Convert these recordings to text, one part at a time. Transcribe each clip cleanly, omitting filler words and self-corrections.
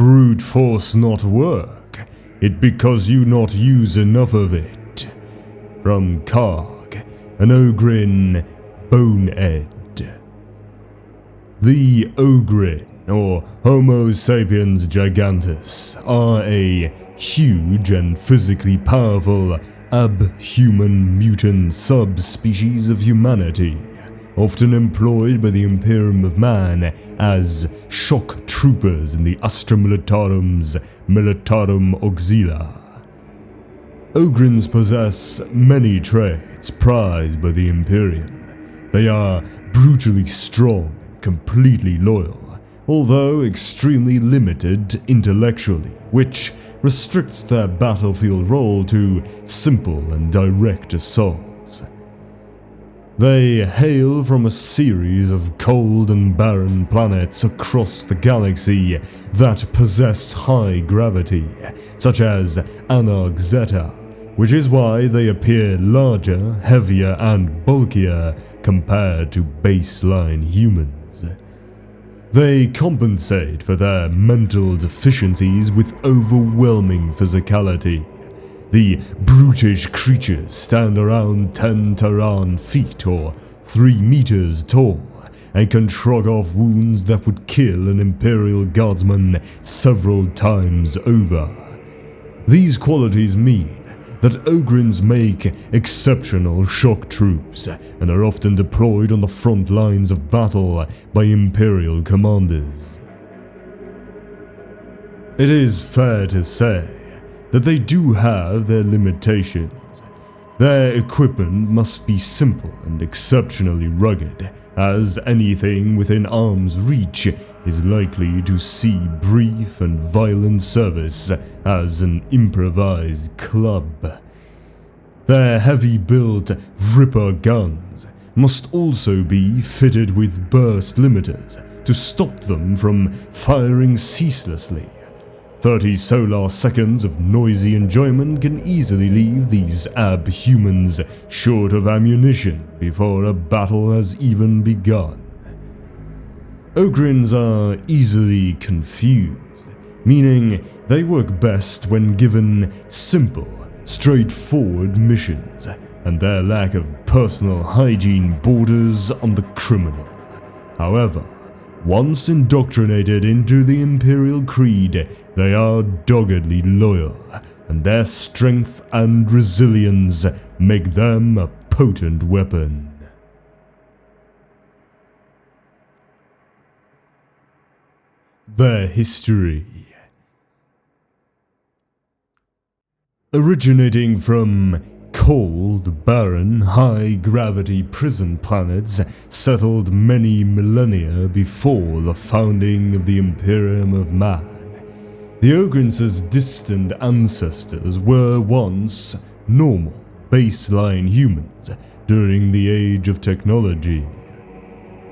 brute force not work? It because you not use enough of it. From Karg, an Ogryn bonehead. The Ogryn, or Homo sapiens gigantus, are a huge and physically powerful abhuman mutant subspecies of humanity, often employed by the Imperium of Man as shock troopers in the Astra Militarum's Militarum Auxilia. Ogryns possess many traits prized by the Imperium. They are brutally strong and completely loyal, although extremely limited intellectually, which restricts their battlefield role to simple and direct assaults. They hail from a series of cold and barren planets across the galaxy that possess high gravity, such as Anarch Zeta, which is why they appear larger, heavier, and bulkier compared to baseline humans. They compensate for their mental deficiencies with overwhelming physicality. The brutish creatures stand around 10 Terran feet or 3 meters tall, and can shrug off wounds that would kill an Imperial Guardsman several times over. These qualities mean that Ogryns make exceptional shock troops and are often deployed on the front lines of battle by Imperial commanders. It is fair to say that they do have their limitations. Their equipment must be simple and exceptionally rugged, as anything within arm's reach is likely to see brief and violent service as an improvised club. Their heavy-built Ripper guns must also be fitted with burst limiters to stop them from firing ceaselessly. 30 solar seconds of noisy enjoyment can easily leave these abhumans short of ammunition before a battle has even begun. Ogryns are easily confused, meaning they work best when given simple, straightforward missions, and their lack of personal hygiene borders on the criminal. However, once indoctrinated into the Imperial creed, they are doggedly loyal, and their strength and resilience make them a potent weapon. Their history. Originating from cold, barren, high-gravity prison planets settled many millennia before the founding of the Imperium of Man, the Ogryns' distant ancestors were once normal, baseline humans during the age of technology.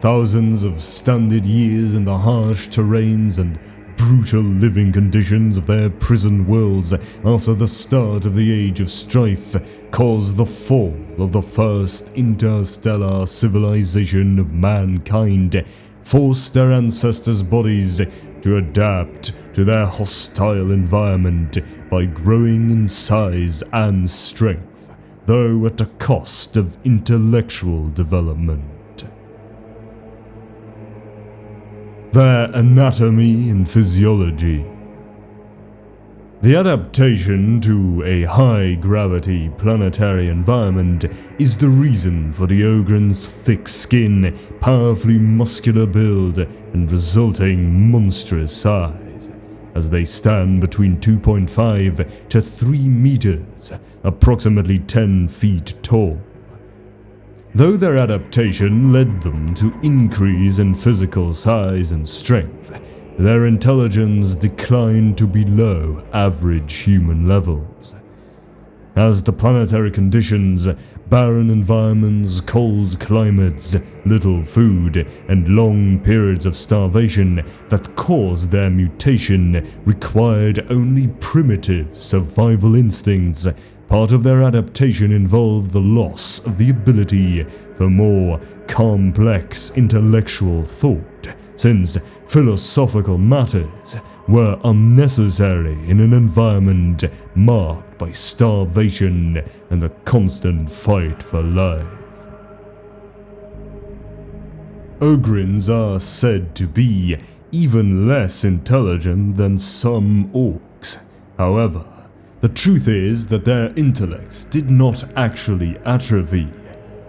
Thousands of standard years in the harsh terrains and brutal living conditions of their prison worlds after the start of the Age of Strife caused the fall of the first interstellar civilization of mankind, forced their ancestors' bodies to adapt to their hostile environment by growing in size and strength, though at the cost of intellectual development. Their anatomy and physiology. The adaptation to a high-gravity planetary environment is the reason for the Ogryns' thick skin, powerfully muscular build, and resulting monstrous size, as they stand between 2.5 to 3 meters, approximately 10 feet tall. Though their adaptation led them to increase in physical size and strength, their intelligence declined to below average human levels. As the planetary conditions, barren environments, cold climates, little food, and long periods of starvation that caused their mutation required only primitive survival instincts, part of their adaptation involved the loss of the ability for more complex intellectual thought, since philosophical matters were unnecessary in an environment marked by starvation and the constant fight for life. Ogryns are said to be even less intelligent than some orcs. However, the truth is that their intellects did not actually atrophy,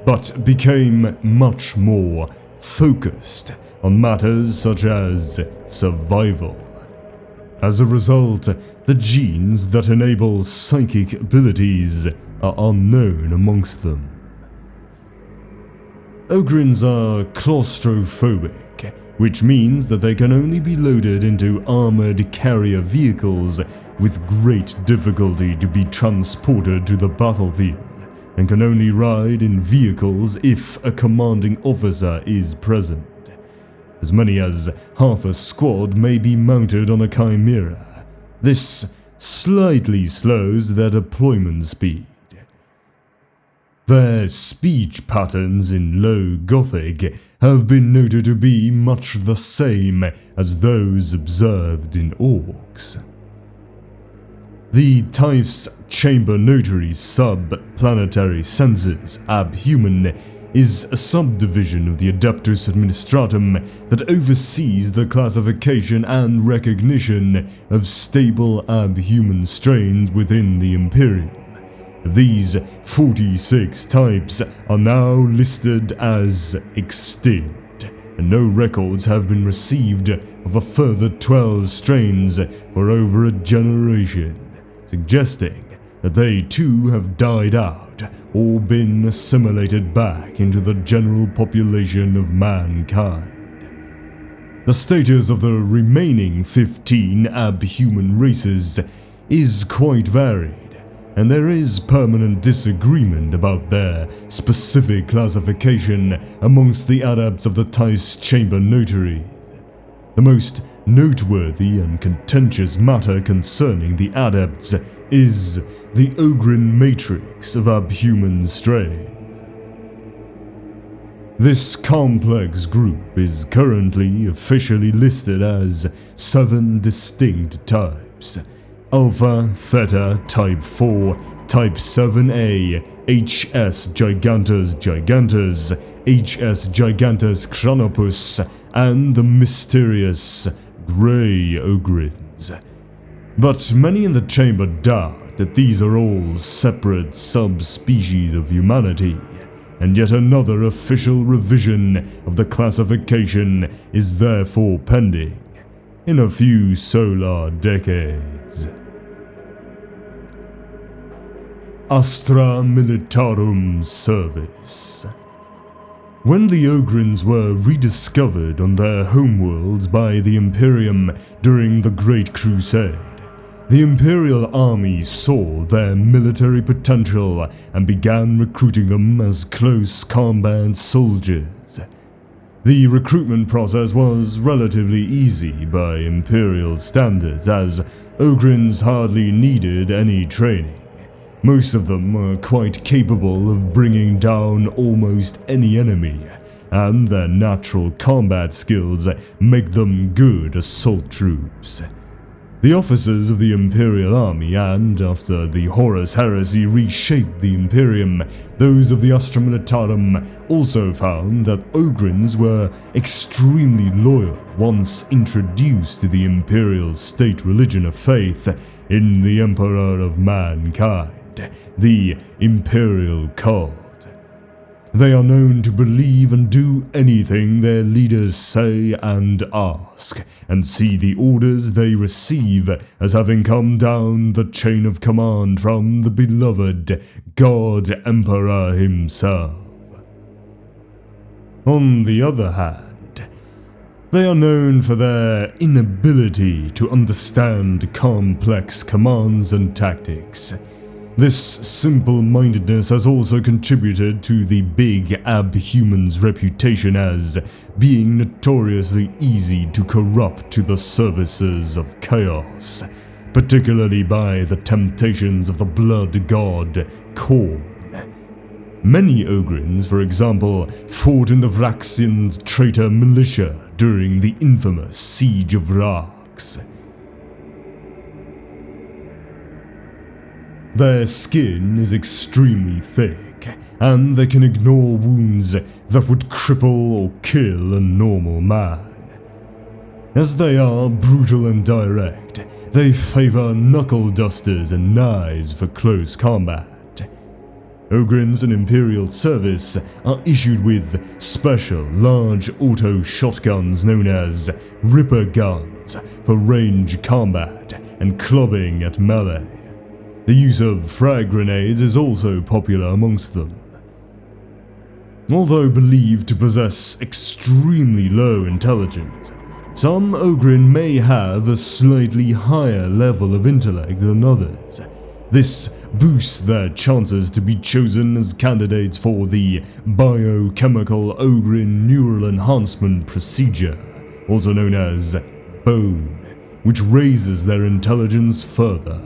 but became much more focused on matters such as survival. As a result, the genes that enable psychic abilities are unknown amongst them. Ogryns are claustrophobic, which means that they can only be loaded into armored carrier vehicles with great difficulty to be transported to the battlefield, and can only ride in vehicles if a commanding officer is present. As many as half a squad may be mounted on a chimera. This slightly slows their deployment speed. Their speech patterns in Low Gothic have been noted to be much the same as those observed in orcs. The type's chamber notary sub-planetary senses, abhuman, is a subdivision of the Adeptus Administratum that oversees the classification and recognition of stable abhuman strains within the Imperium. These 46 types are now listed as extinct, and no records have been received of a further 12 strains for over a generation, suggesting that they too have died out or been assimilated back into the general population of mankind. The status of the remaining 15 abhuman races is quite varied, and there is permanent disagreement about their specific classification amongst the adepts of the Tice Chamber Notary. The most noteworthy and contentious matter concerning the adepts is the Ogryn matrix of abhuman strains. This complex group is currently officially listed as 7 distinct types: Alpha, Theta, Type 4, Type 7A, HS Gigantus Gigantus, HS Gigantus Chronopus, and the mysterious Grey Ogryns. But many in the chamber doubt that these are all separate subspecies of humanity, and yet another official revision of the classification is therefore pending in a few solar decades. Astra Militarum Service. When the Ogryns were rediscovered on their homeworlds by the Imperium during the Great Crusade, the Imperial Army saw their military potential and began recruiting them as close combat soldiers. The recruitment process was relatively easy by Imperial standards, as Ogryns hardly needed any training. Most of them were quite capable of bringing down almost any enemy, and their natural combat skills make them good assault troops. The officers of the Imperial Army and, after the Horus Heresy reshaped the Imperium, those of the Astra Militarum also found that Ogryns were extremely loyal once introduced to the Imperial state religion of faith in the Emperor of Mankind, the Imperial Cult. They are known to believe and do anything their leaders say and ask, and see the orders they receive as having come down the chain of command from the beloved God Emperor himself. On the other hand, they are known for their inability to understand complex commands and tactics. This simple-mindedness has also contributed to the big abhuman's reputation as being notoriously easy to corrupt to the services of chaos, particularly by the temptations of the blood god Khorne. Many Ogryns, for example, fought in the Vraxian traitor militia during the infamous Siege of Rax. Their skin is extremely thick, and they can ignore wounds that would cripple or kill a normal man. As they are brutal and direct, they favor knuckle dusters and knives for close combat. Ogryns in Imperial service are issued with special large auto shotguns known as Ripper guns for range combat and clubbing at melee. The use of frag grenades is also popular amongst them. Although believed to possess extremely low intelligence, some Ogryn may have a slightly higher level of intellect than others. This boosts their chances to be chosen as candidates for the biochemical Ogryn neural enhancement procedure, also known as BONE, which raises their intelligence further.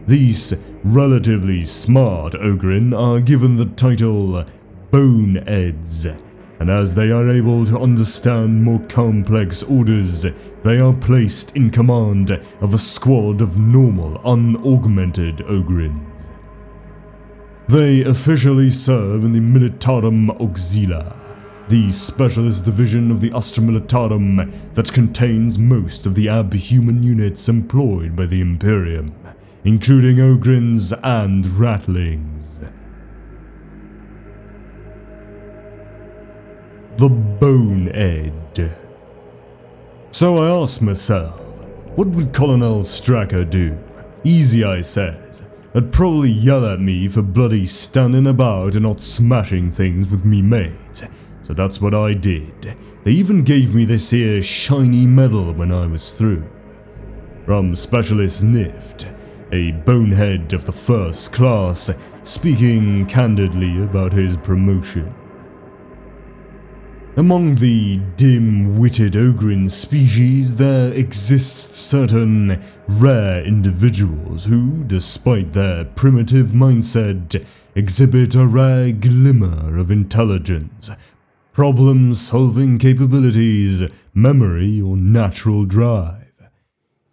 These relatively smart Ogryn are given the title Boneheads, and as they are able to understand more complex orders, they are placed in command of a squad of normal, unaugmented Ogryns. They officially serve in the Militarum Auxilia, the specialist division of the Astra Militarum that contains most of the abhuman units employed by the Imperium, including Ogryns and Ratlings. The Bonehead. So I asked myself, what would Colonel Stracker do? Easy, I says. I'd probably yell at me for bloody standing about and not smashing things with me mates. So that's what I did. They even gave me this here shiny medal when I was through. From Specialist Nift, a bonehead of the first class, speaking candidly about his promotion. Among the dim-witted Ogryn species, there exists certain rare individuals who, despite their primitive mindset, exhibit a rare glimmer of intelligence, problem-solving capabilities, memory, or natural drive.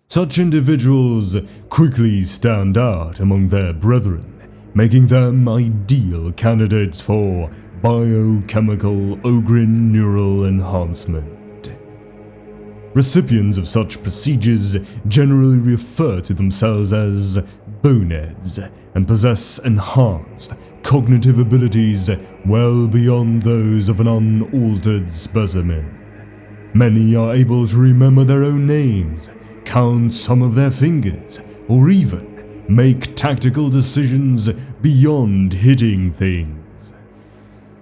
Such individuals quickly stand out among their brethren, making them ideal candidates for biochemical Ogryn neural enhancement. Recipients of such procedures generally refer to themselves as boneheads and possess enhanced cognitive abilities well beyond those of an unaltered specimen. Many are able to remember their own names, count some of their fingers, or even make tactical decisions beyond hitting things.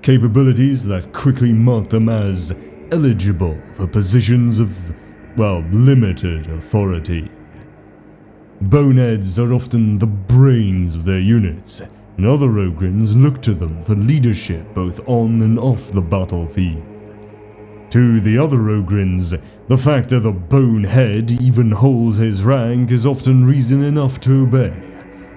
Capabilities that quickly mark them as eligible for positions of, limited authority. Boneheads are often the brains of their units, and other Ogryns look to them for leadership both on and off the battlefield. To the other Ogryns, the fact that the bonehead even holds his rank is often reason enough to obey,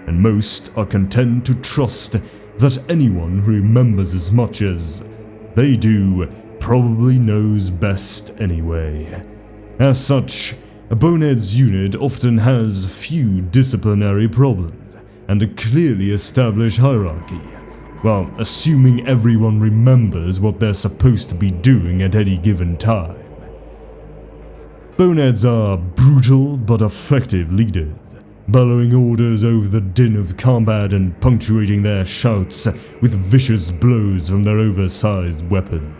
and most are content to trust that anyone who remembers as much as they do probably knows best anyway. As such, a bonehead's unit often has few disciplinary problems and a clearly established hierarchy, while assuming everyone remembers what they're supposed to be doing at any given time. Boneheads are brutal but effective leaders, bellowing orders over the din of combat and punctuating their shouts with vicious blows from their oversized weapons.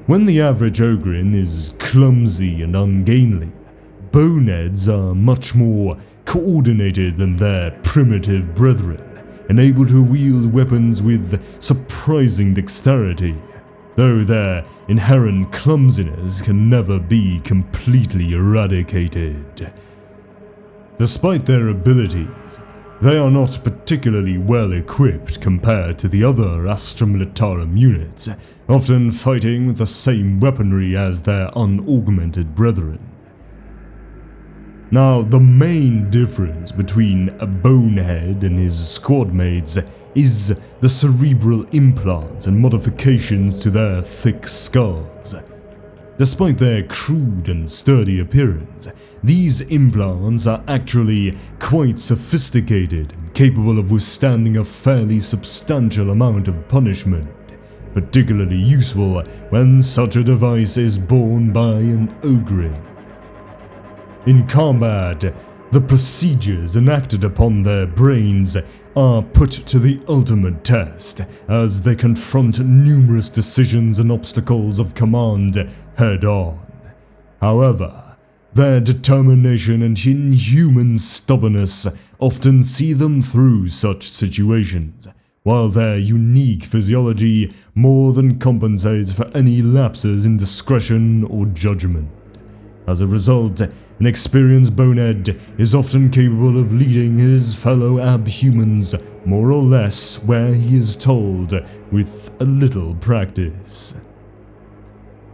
When the average Ogryn is clumsy and ungainly, boneheads are much more coordinated than their primitive brethren, and able to wield weapons with surprising dexterity, though their inherent clumsiness can never be completely eradicated. Despite their abilities, they are not particularly well equipped compared to the other Astra Militarum units, often fighting with the same weaponry as their unaugmented brethren. Now, the main difference between a bonehead and his squadmates is the cerebral implants and modifications to their thick skulls. Despite their crude and sturdy appearance, these implants are actually quite sophisticated and capable of withstanding a fairly substantial amount of punishment, particularly useful when such a device is borne by an Ogryn. In combat, the procedures enacted upon their brains are put to the ultimate test as they confront numerous decisions and obstacles of command head-on. However, their determination and inhuman stubbornness often see them through such situations, while their unique physiology more than compensates for any lapses in discretion or judgment. As a result, an experienced bonehead is often capable of leading his fellow abhumans more or less where he is told, with a little practice.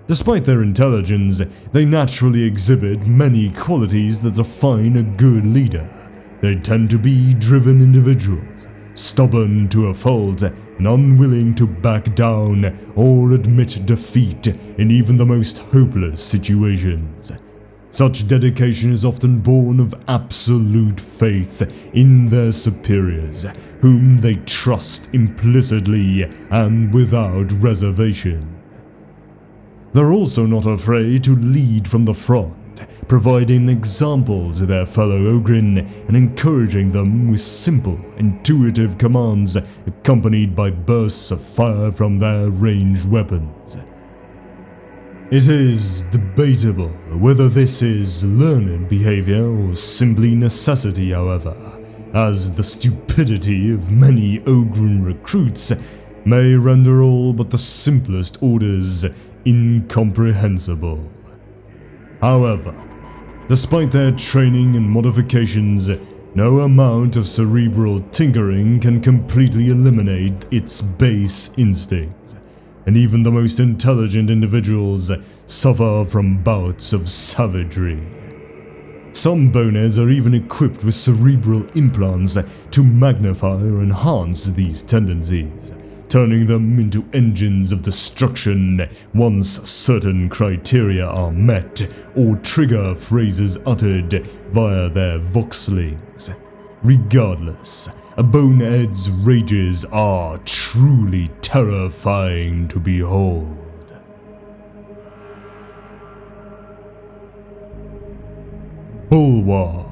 Despite their intelligence, they naturally exhibit many qualities that define a good leader. They tend to be driven individuals, stubborn to a fault, and unwilling to back down or admit defeat in even the most hopeless situations. Such dedication is often born of absolute faith in their superiors, whom they trust implicitly and without reservation. They're also not afraid to lead from the front, providing an example to their fellow Ogryn and encouraging them with simple, intuitive commands accompanied by bursts of fire from their ranged weapons. It is debatable whether this is learned behavior or simply necessity, however, as the stupidity of many Ogryn recruits may render all but the simplest orders incomprehensible. However, despite their training and modifications, no amount of cerebral tinkering can completely eliminate its base instincts, and even the most intelligent individuals suffer from bouts of savagery. Some boneheads are even equipped with cerebral implants to magnify or enhance these tendencies, turning them into engines of destruction once certain criteria are met or trigger phrases uttered via their voxlings. Regardless, a bonehead's rages are truly terrifying to behold. Bulwark.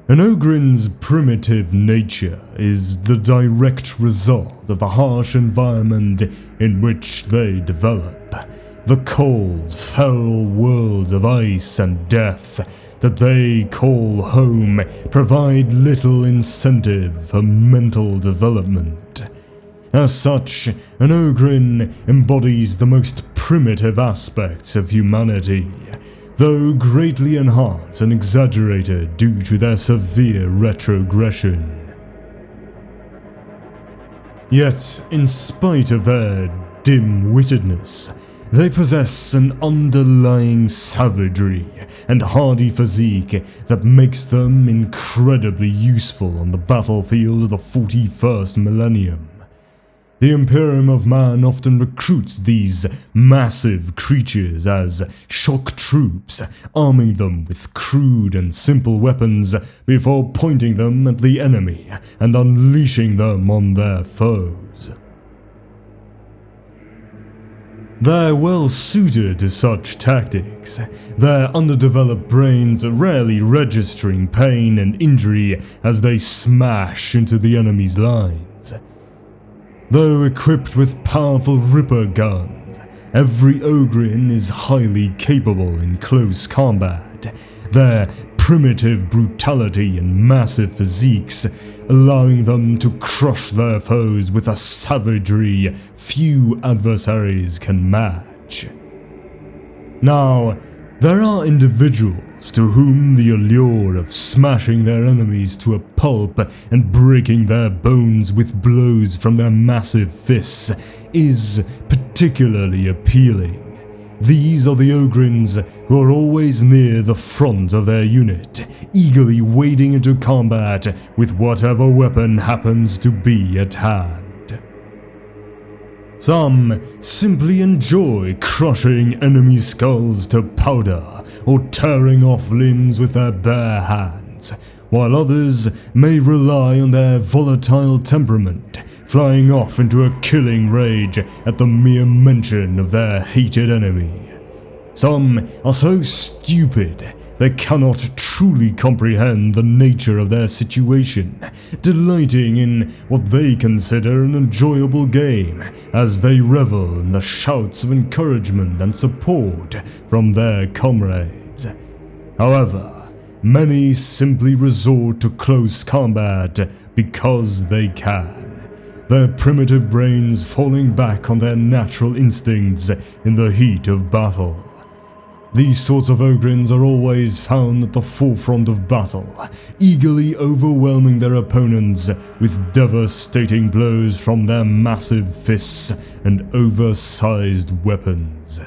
An Ogryn's primitive nature is the direct result of the harsh environment in which they develop. The cold, feral worlds of ice and death that they call home provide little incentive for mental development. As such, an Ogryn embodies the most primitive aspects of humanity, though greatly enhanced and exaggerated due to their severe retrogression. Yet, in spite of their dim-wittedness, they possess an underlying savagery and hardy physique that makes them incredibly useful on the battlefield of the 41st millennium. The Imperium of Man often recruits these massive creatures as shock troops, arming them with crude and simple weapons before pointing them at the enemy and unleashing them on their foes. They're well suited to such tactics, their underdeveloped brains rarely registering pain and injury as they smash into the enemy's lines. Though equipped with powerful Ripper guns, every Ogryn is highly capable in close combat, their primitive brutality and massive physiques allowing them to crush their foes with a savagery few adversaries can match. Now, there are individuals to whom the allure of smashing their enemies to a pulp and breaking their bones with blows from their massive fists is particularly appealing. These are the Ogryns who are always near the front of their unit, eagerly wading into combat with whatever weapon happens to be at hand. Some simply enjoy crushing enemy skulls to powder or tearing off limbs with their bare hands, while others may rely on their volatile temperament, flying off into a killing rage at the mere mention of their hated enemy. Some are so stupid they cannot truly comprehend the nature of their situation, delighting in what they consider an enjoyable game as they revel in the shouts of encouragement and support from their comrades. However, many simply resort to close combat because they can, their primitive brains falling back on their natural instincts in the heat of battle. These sorts of Ogryns are always found at the forefront of battle, eagerly overwhelming their opponents with devastating blows from their massive fists and oversized weapons.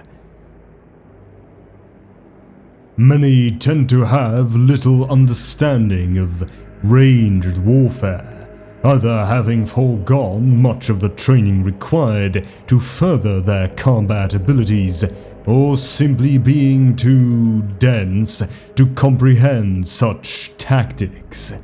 Many tend to have little understanding of ranged warfare, either having foregone much of the training required to further their combat abilities, or simply being too dense to comprehend such tactics.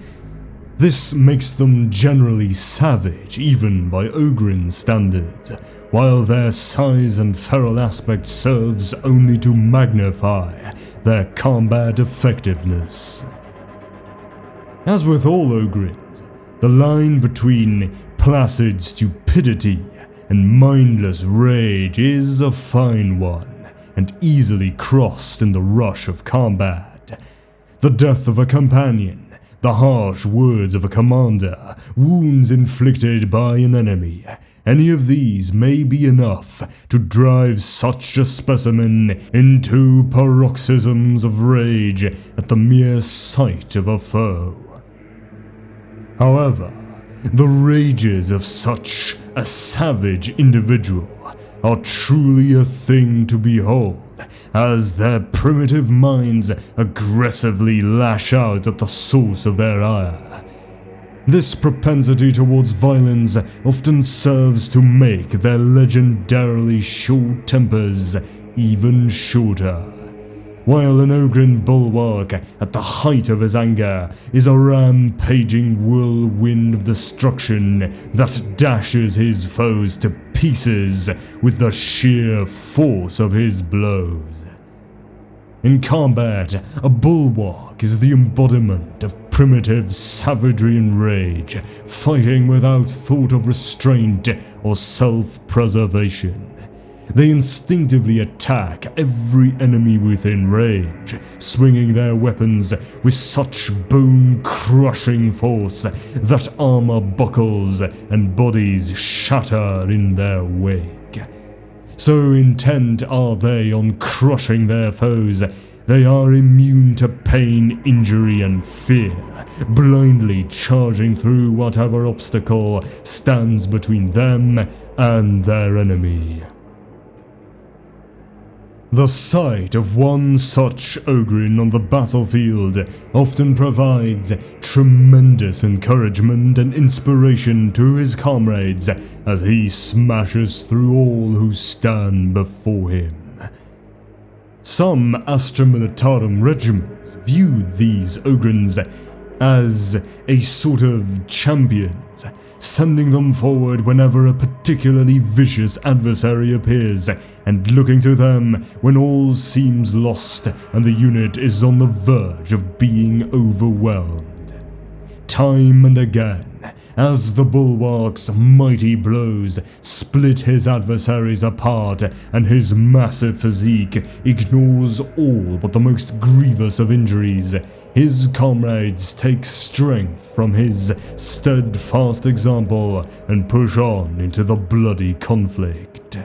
This makes them generally savage even by Ogryn standards, while their size and feral aspect serves only to magnify their combat effectiveness. As with all Ogryns, the line between placid stupidity and mindless rage is a fine one, and easily crossed in the rush of combat. The death of a companion, the harsh words of a commander, wounds inflicted by an enemy, any of these may be enough to drive such a specimen into paroxysms of rage at the mere sight of a foe. However, the rages of such a savage individual are truly a thing to behold, as their primitive minds aggressively lash out at the source of their ire. This propensity towards violence often serves to make their legendarily short tempers even shorter. While an Ogryn Bulwark, at the height of his anger, is a rampaging whirlwind of destruction that dashes his foes to pieces with the sheer force of his blows. In combat, a Bulwark is the embodiment of primitive savagery and rage, fighting without thought of restraint or self-preservation. They instinctively attack every enemy within range, swinging their weapons with such bone-crushing force that armor buckles and bodies shatter in their wake. So intent are they on crushing their foes, they are immune to pain, injury, and fear, blindly charging through whatever obstacle stands between them and their enemy. The sight of one such Ogryn on the battlefield often provides tremendous encouragement and inspiration to his comrades as he smashes through all who stand before him. Some Astra Militarum regiments view these Ogryns as a sort of champions, sending them forward whenever a particularly vicious adversary appears, and looking to them when all seems lost and the unit is on the verge of being overwhelmed. Time and again, as the Bulwark's mighty blows split his adversaries apart and his massive physique ignores all but the most grievous of injuries, his comrades take strength from his steadfast example and push on into the bloody conflict.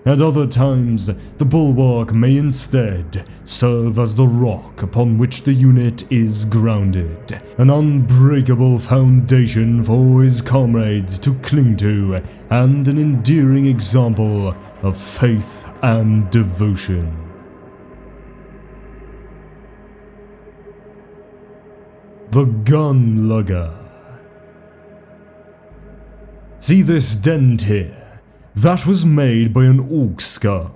At other times, the Bulwark may instead serve as the rock upon which the unit is grounded, an unbreakable foundation for his comrades to cling to, and an endearing example of faith and devotion. The Gun Lugger. See this dent here? That was made by an orc skull.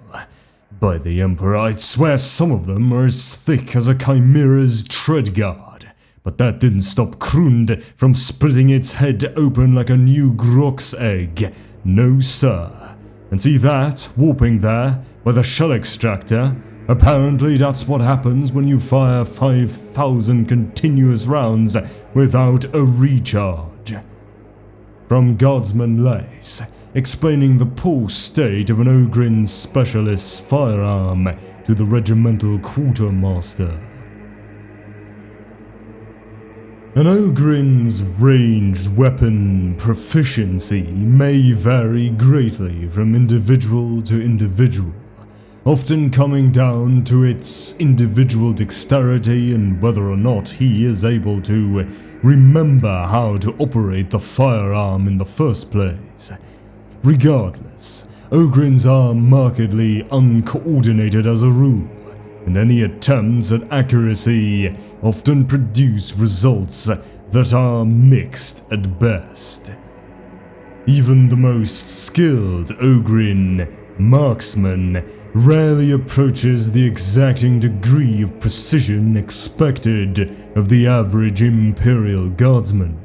By the Emperor, I'd swear some of them are as thick as a chimera's tread guard. But that didn't stop Krund from splitting its head open like a new Grok's egg. No sir. And see that, warping there, by the shell extractor? Apparently that's what happens when you fire 5,000 continuous rounds without a recharge. From Guardsman Lace, explaining the poor state of an Ogryn specialist's firearm to the regimental quartermaster. An Ogryn's ranged weapon proficiency may vary greatly from individual to individual, often coming down to its individual dexterity and whether or not he is able to remember how to operate the firearm in the first place. Regardless, Ogryns are markedly uncoordinated as a rule, and any attempts at accuracy often produce results that are mixed at best. Even the most skilled Ogryn marksman rarely approaches the exacting degree of precision expected of the average Imperial Guardsman.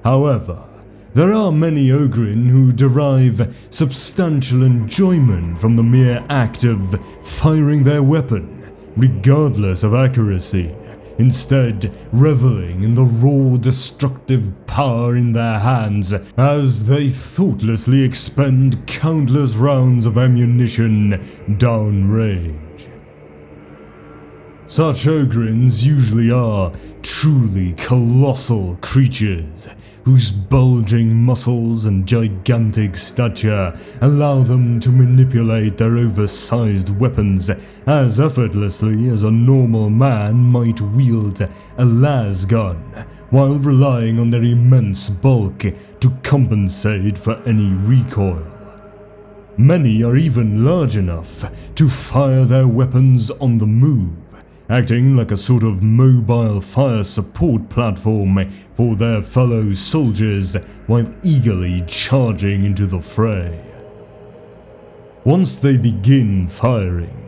However, there are many Ogryn who derive substantial enjoyment from the mere act of firing their weapon, regardless of accuracy, instead reveling in the raw destructive power in their hands as they thoughtlessly expend countless rounds of ammunition downrange. Such Ogryns usually are truly colossal creatures, whose bulging muscles and gigantic stature allow them to manipulate their oversized weapons as effortlessly as a normal man might wield a las gun, while relying on their immense bulk to compensate for any recoil. Many are even large enough to fire their weapons on the move, acting like a sort of mobile fire support platform for their fellow soldiers while eagerly charging into the fray. Once they begin firing,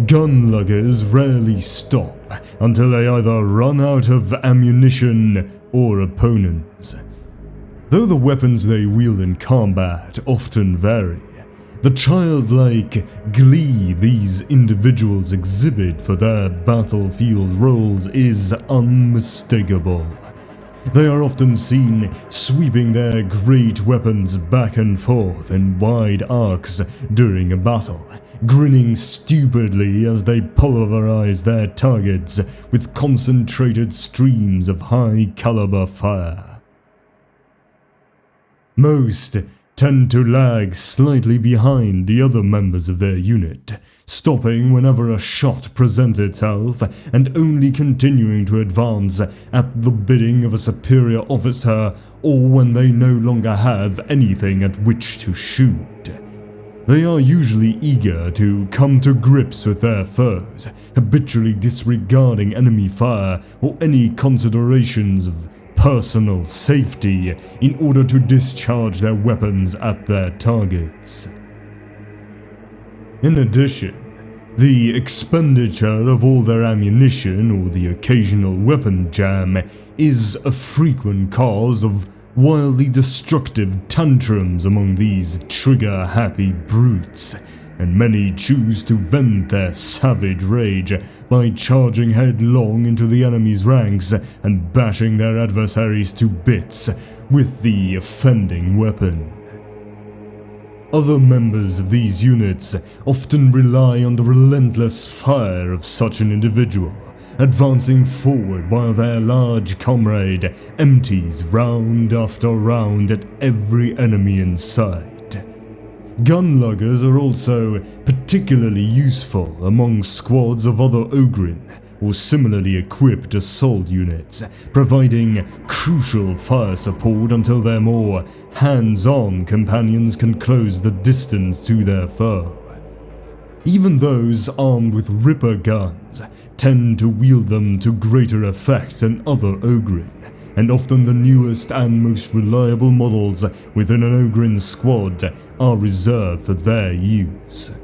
gun luggers rarely stop until they either run out of ammunition or opponents. Though the weapons they wield in combat often vary, the childlike glee these individuals exhibit for their battlefield roles is unmistakable. They are often seen sweeping their great weapons back and forth in wide arcs during a battle, grinning stupidly as they pulverize their targets with concentrated streams of high-caliber fire. Most tend to lag slightly behind the other members of their unit, stopping whenever a shot presents itself and only continuing to advance at the bidding of a superior officer or when they no longer have anything at which to shoot. They are usually eager to come to grips with their foes, habitually disregarding enemy fire or any considerations of personal safety in order to discharge their weapons at their targets. In addition, the expenditure of all their ammunition or the occasional weapon jam is a frequent cause of wildly destructive tantrums among these trigger-happy brutes, and many choose to vent their savage rage by charging headlong into the enemy's ranks and bashing their adversaries to bits with the offending weapon. Other members of these units often rely on the relentless fire of such an individual, advancing forward while their large comrade empties round after round at every enemy in sight. Gun luggers are also particularly useful among squads of other Ogryn or similarly equipped assault units, providing crucial fire support until their more hands-on companions can close the distance to their foe. Even those armed with Ripper guns tend to wield them to greater effect than other Ogryn, and often the newest and most reliable models within an Ogryn squad are reserved for their use.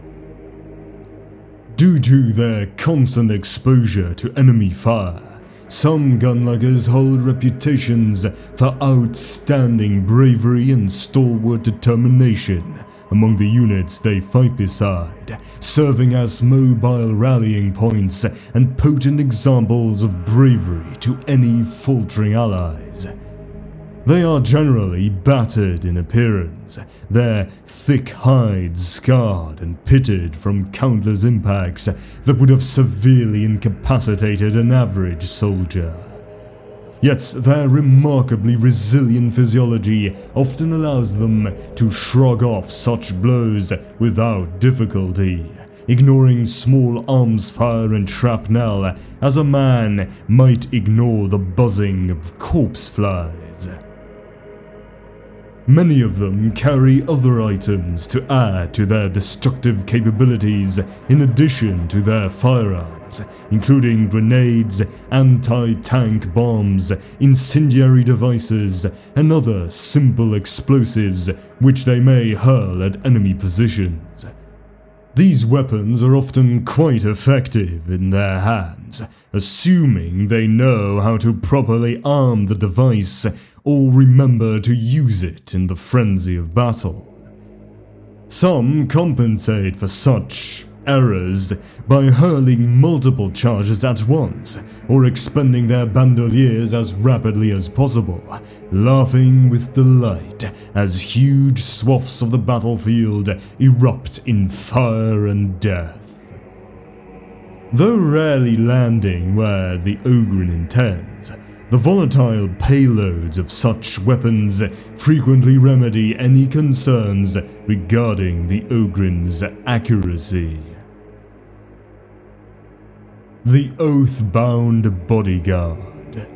Due to their constant exposure to enemy fire, some gunluggers hold reputations for outstanding bravery and stalwart determination among the units they fight beside, serving as mobile rallying points and potent examples of bravery to any faltering allies. They are generally battered in appearance, their thick hides scarred and pitted from countless impacts that would have severely incapacitated an average soldier. Yet their remarkably resilient physiology often allows them to shrug off such blows without difficulty, ignoring small arms fire and shrapnel as a man might ignore the buzzing of corpse flies. Many of them carry other items to add to their destructive capabilities in addition to their firearms, including grenades, anti-tank bombs, incendiary devices, and other simple explosives which they may hurl at enemy positions. These weapons are often quite effective in their hands, assuming they know how to properly arm the device or remember to use it in the frenzy of battle. Some compensate for such errors by hurling multiple charges at once, or expending their bandoliers as rapidly as possible, laughing with delight as huge swaths of the battlefield erupt in fire and death. Though rarely landing where the Ogryn intends, the volatile payloads of such weapons frequently remedy any concerns regarding the Ogryn's accuracy. The Oath-Bound Bodyguard.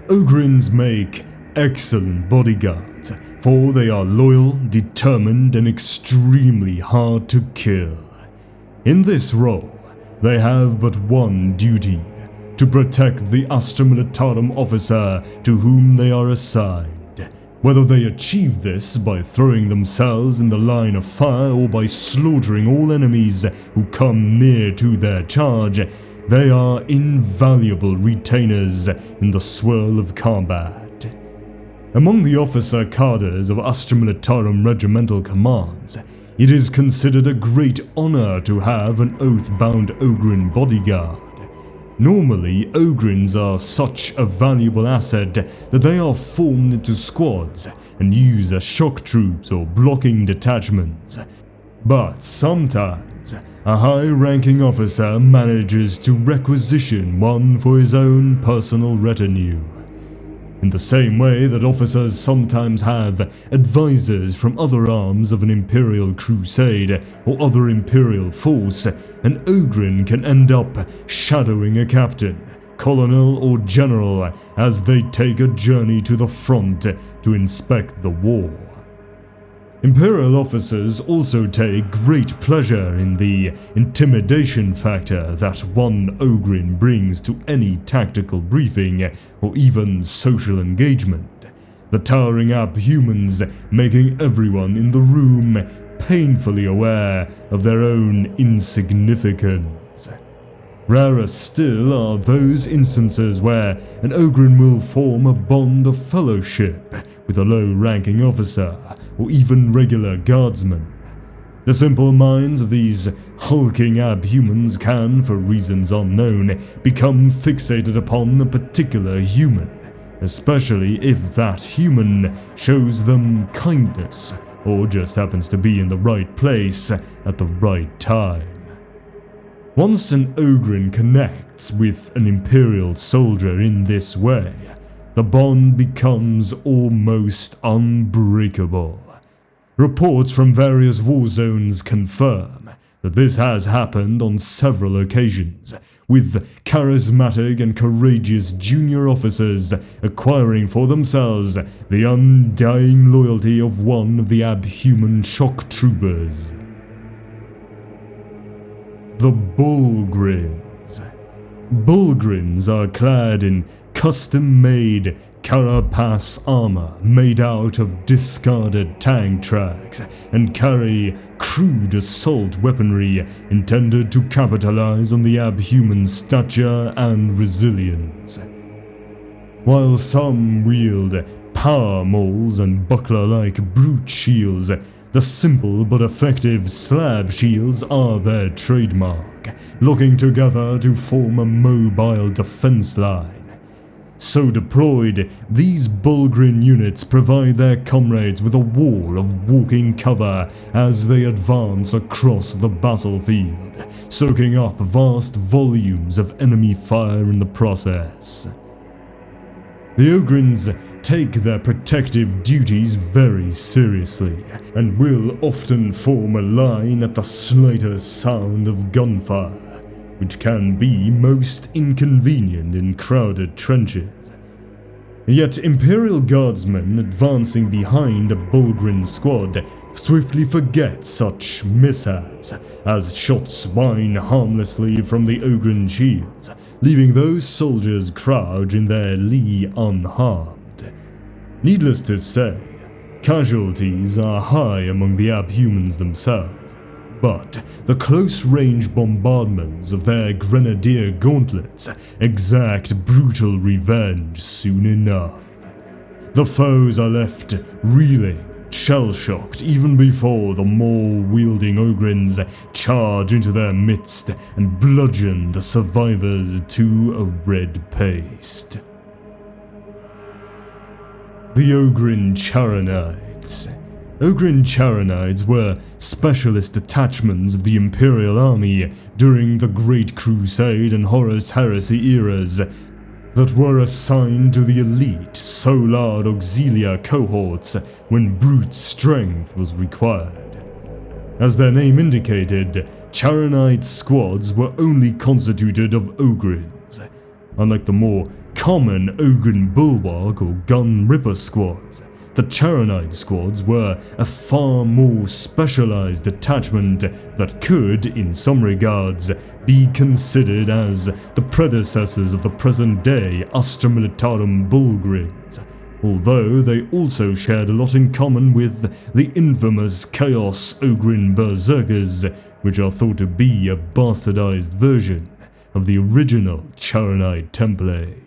Ogryns make excellent bodyguards, for they are loyal, determined, and extremely hard to kill. In this role, they have but one duty: to protect the Astra Militarum officer to whom they are assigned. Whether they achieve this by throwing themselves in the line of fire or by slaughtering all enemies who come near to their charge, they are invaluable retainers in the swirl of combat. Among the officer cadres of Astra Militarum regimental commands, it is considered a great honor to have an oath-bound Ogryn bodyguard. Normally, Ogryns are such a valuable asset that they are formed into squads and used as shock troops or blocking detachments. But sometimes, a high-ranking officer manages to requisition one for his own personal retinue. In the same way that officers sometimes have advisors from other arms of an Imperial crusade or other Imperial force, an Ogryn can end up shadowing a captain, colonel, or general as they take a journey to the front to inspect the war. Imperial officers also take great pleasure in the intimidation factor that one Ogryn brings to any tactical briefing or even social engagement, the towering abhumans making everyone in the room painfully aware of their own insignificance. Rarer still are those instances where an Ogryn will form a bond of fellowship with a low-ranking officer or even regular guardsmen. The simple minds of these hulking abhumans can, for reasons unknown, become fixated upon a particular human, especially if that human shows them kindness or just happens to be in the right place at the right time. Once an Ogryn connects with an Imperial soldier in this way, the bond becomes almost unbreakable. Reports from various war zones confirm that this has happened on several occasions, with charismatic and courageous junior officers acquiring for themselves the undying loyalty of one of the abhuman shock troopers. The Bullgryns. Bullgryns are clad in custom-made carapace armor made out of discarded tank tracks and carry crude assault weaponry intended to capitalize on the abhuman stature and resilience. While some wield power mauls and buckler-like brute shields, the simple but effective slab shields are their trademark, locking together to form a mobile defense line. So deployed, these Bullgryn units provide their comrades with a wall of walking cover as they advance across the battlefield, soaking up vast volumes of enemy fire in the process. The Ogryns take their protective duties very seriously, and will often form a line at the slightest sound of gunfire, which can be most inconvenient in crowded trenches. Yet Imperial Guardsmen advancing behind a Bullgryn squad swiftly forget such mishaps, as shots swing harmlessly from the Ogryn shields, leaving those soldiers crouch in their lee unharmed. Needless to say, casualties are high among the abhumans themselves, but the close-range bombardments of their grenadier gauntlets exact brutal revenge soon enough. The foes are left reeling, shell-shocked even before the maul-wielding Ogryns charge into their midst and bludgeon the survivors to a red paste. The Ogryn Charonites. Ogryn Charonites were specialist detachments of the Imperial Army during the Great Crusade and Horus Heresy eras that were assigned to the elite Solar Auxilia cohorts when brute strength was required. As their name indicated, Charonite squads were only constituted of Ogryns. Unlike the more common Ogryn Bulwark or Gun Ripper squads, the Charonite squads were a far more specialized detachment that could, in some regards, be considered as the predecessors of the present-day Astra Militarum Bullgryns, although they also shared a lot in common with the infamous Chaos Ogryn Berserkers, which are thought to be a bastardized version of the original Charonite template.